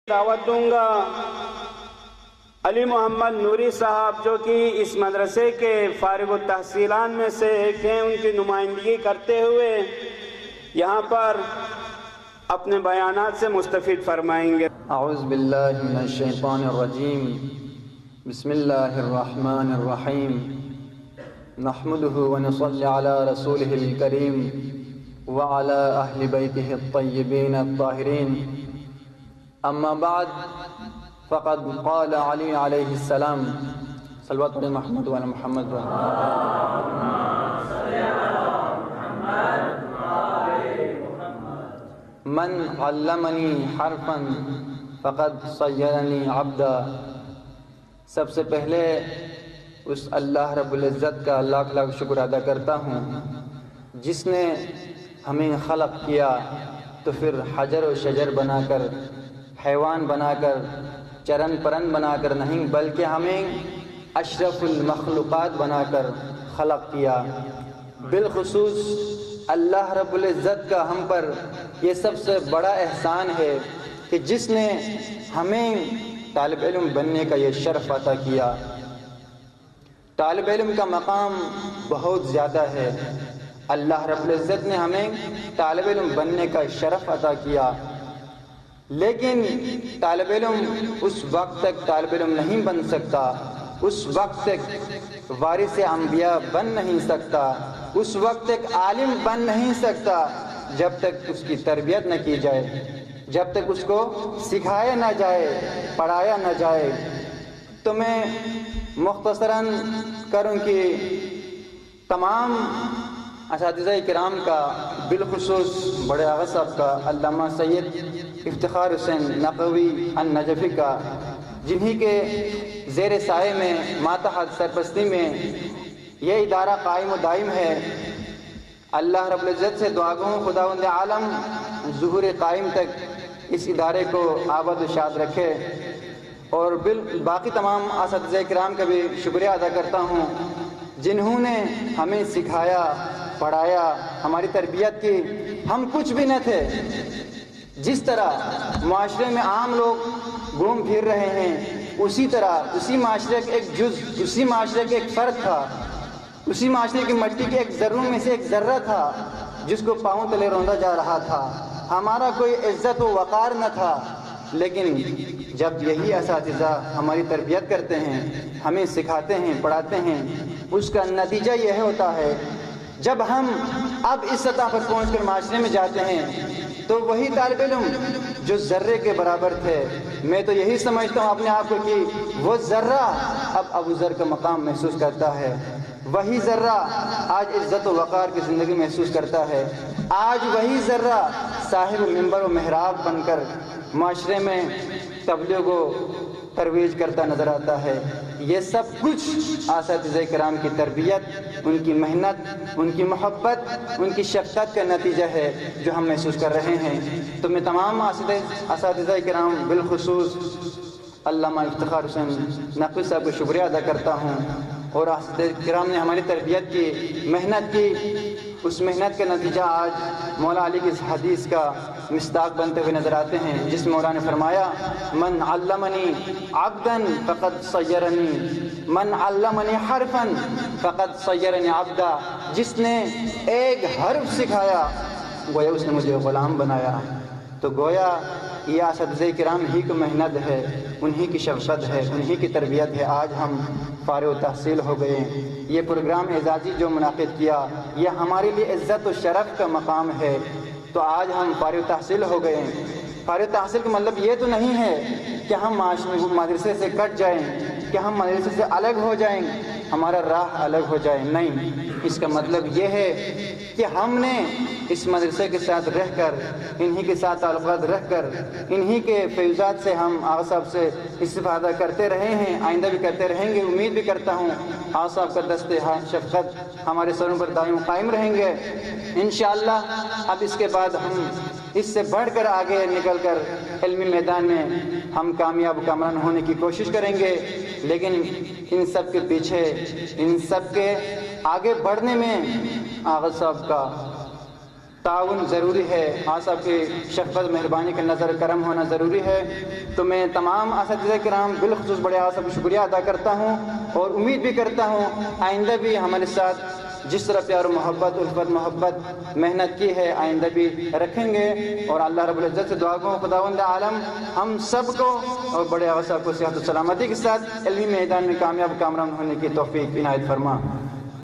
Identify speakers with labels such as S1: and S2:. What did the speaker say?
S1: دعوت دوں گا علی محمد نوری صاحب جو کہ اس مدرسے کے فارغ التحصیلان میں سے ایک ہیں، ان کی نمائندگی کرتے ہوئے یہاں پر اپنے بیانات سے مستفید فرمائیں گے۔
S2: اعوذ باللہ من الشیطان الرجیم، بسم اللہ الرحمن الرحیم، نحمده ونصلی علی رسولہ الکریم وعلی اہل بیتہ الطیبین الطاہرین، اما بعد فقد قال علی علیہ السلام، صلوات علی محمد وعلی محمد من علمنی حرفا فقد صیرنی عبدا۔ سب سے پہلے اس اللہ رب العزت کا لاکھ لاکھ شکر ادا کرتا ہوں جس نے ہمیں خلق کیا تو پھر حجر و شجر بنا کر، حیوان بنا کر، چرن پرن بنا کر نہیں، بلکہ ہمیں اشرف المخلوقات بنا کر خلق کیا۔ بالخصوص اللہ رب العزت کا ہم پر یہ سب سے بڑا احسان ہے کہ جس نے ہمیں طالب علم بننے کا یہ شرف عطا کیا۔ طالب علم کا مقام بہت زیادہ ہے، اللہ رب العزت نے ہمیں طالب علم بننے کا شرف عطا کیا، لیکن طالب علم اس وقت تک طالب علم نہیں بن سکتا، اس وقت تک وارث انبیاء بن نہیں سکتا، اس وقت تک عالم بن نہیں سکتا جب تک اس کی تربیت نہ کی جائے، جب تک اس کو سکھایا نہ جائے، پڑھایا نہ جائے۔ تو میں مختصراً کروں کہ تمام اساتذہ کرام کا، بالخصوص بڑے آغا صاحب کا، علامہ سید افتخار حسین نقوی النجفی کا، جنہی کے زیر سائے میں ماتحت سرپرستی میں یہ ادارہ قائم و دائم ہے، اللہ رب العزت سے دعا گو خداوند عالم ظہور قائم تک اس ادارے کو آباد و شاد رکھے، اور باقی تمام اساتذہ کرام کا بھی شکریہ ادا کرتا ہوں جنہوں نے ہمیں سکھایا، پڑھایا، ہماری تربیت کی۔ ہم کچھ بھی نہ تھے، جس طرح معاشرے میں عام لوگ گھوم پھر رہے ہیں، اسی طرح اسی معاشرے کا ایک جز، اسی معاشرے کا ایک فرد تھا، اسی معاشرے کی مٹی کے ایک ذروں میں سے ایک ذرہ تھا جس کو پاؤں تلے روندا جا رہا تھا۔ ہمارا کوئی عزت و وقار نہ تھا، لیکن جب یہی اساتذہ ہماری تربیت کرتے ہیں، ہمیں سکھاتے ہیں، پڑھاتے ہیں، اس کا نتیجہ یہ ہوتا ہے جب ہم اب اس سطح پر پہنچ کر معاشرے میں جاتے ہیں تو وہی طالب علم جو ذرے کے برابر تھے، میں تو یہی سمجھتا ہوں اپنے آپ کو کہ وہ ذرہ اب ابو ذر کا مقام محسوس کرتا ہے، وہی ذرہ آج عزت و وقار کی زندگی محسوس کرتا ہے، آج وہی ذرہ صاحب منبر و محراب بن کر معاشرے میں تبلیغ و ترویج کرتا نظر آتا ہے۔ یہ سب کچھ اساتذہ کرام کی تربیت، ان کی محنت، ان کی محبت، ان کی شفقت کا نتیجہ ہے جو ہم محسوس کر رہے ہیں۔ تو میں تمام اساتذہ کرام، بالخصوص علامہ افتخار حسین نقوی صاحب کو شکریہ ادا کرتا ہوں، اور اساتذہ کرام نے ہماری تربیت کی، محنت کی، اس محنت کا نتیجہ آج مولا علی کی اس حدیث کا مصداق بنتے ہوئے نظر آتے ہیں جس میں مولا نے فرمایا، من علمنی عبدا فقد صیرنی، من علمنی حرفا فقد صیرنی عبدا۔ جس نے ایک حرف سکھایا گویا اس نے مجھے غلام بنایا۔ تو گویا یہ اساتذہ کرام ہی کی محنت ہے، انہی کی شفقت ہے، انہی کی تربیت ہے، آج ہم فارغ التحصیل ہو گئے ہیں۔ یہ پروگرام اعزازی جو منعقد کیا یہ ہمارے لیے عزت و شرف کا مقام ہے۔ تو آج ہم فارغ التحصیل ہو گئے ہیں۔ فارغ التحصیل کا مطلب یہ تو نہیں ہے کہ ہم مدرسے سے کٹ جائیں، کہ ہم مدرسے سے الگ ہو جائیں، ہمارا راہ الگ ہو جائے، نہیں، اس کا مطلب یہ ہے کہ ہم نے اس مدرسے کے ساتھ رہ کر، انہی کے ساتھ تعلقات رکھ کر، انہی کے فیضات سے ہم آغا صاحب سے استفادہ کرتے رہے ہیں، آئندہ بھی کرتے رہیں گے۔ امید بھی کرتا ہوں آغا صاحب کا دست شفقت ہمارے سروں پر دائم قائم رہیں گے انشاءاللہ۔ اب اس کے بعد ہم اس سے بڑھ کر آگے نکل کر علمی میدان میں ہم کامیاب و کامران ہونے کی کوشش کریں گے، لیکن ان سب کے پیچھے، ان سب کے آگے بڑھنے میں آغا صاحب کا تعاون ضروری ہے، آپ سب کی شفقت مہربانی کا نظر کرم ہونا ضروری ہے۔ تو میں تمام اساتذہ کرام بالخصوص بڑے آپ کا شکریہ ادا کرتا ہوں اور امید بھی کرتا ہوں آئندہ بھی ہمارے ساتھ جس طرح پیار و محبت الفت محبت محنت کی ہے آئندہ بھی رکھیں گے، اور اللہ رب العزت سے دعا کو خداوند عالم ہم سب کو اور بڑے آقا صاحب کو صحت و سلامتی کے ساتھ علمی میدان میں کامیاب کامران ہونے کی توفیق عنایت فرما۔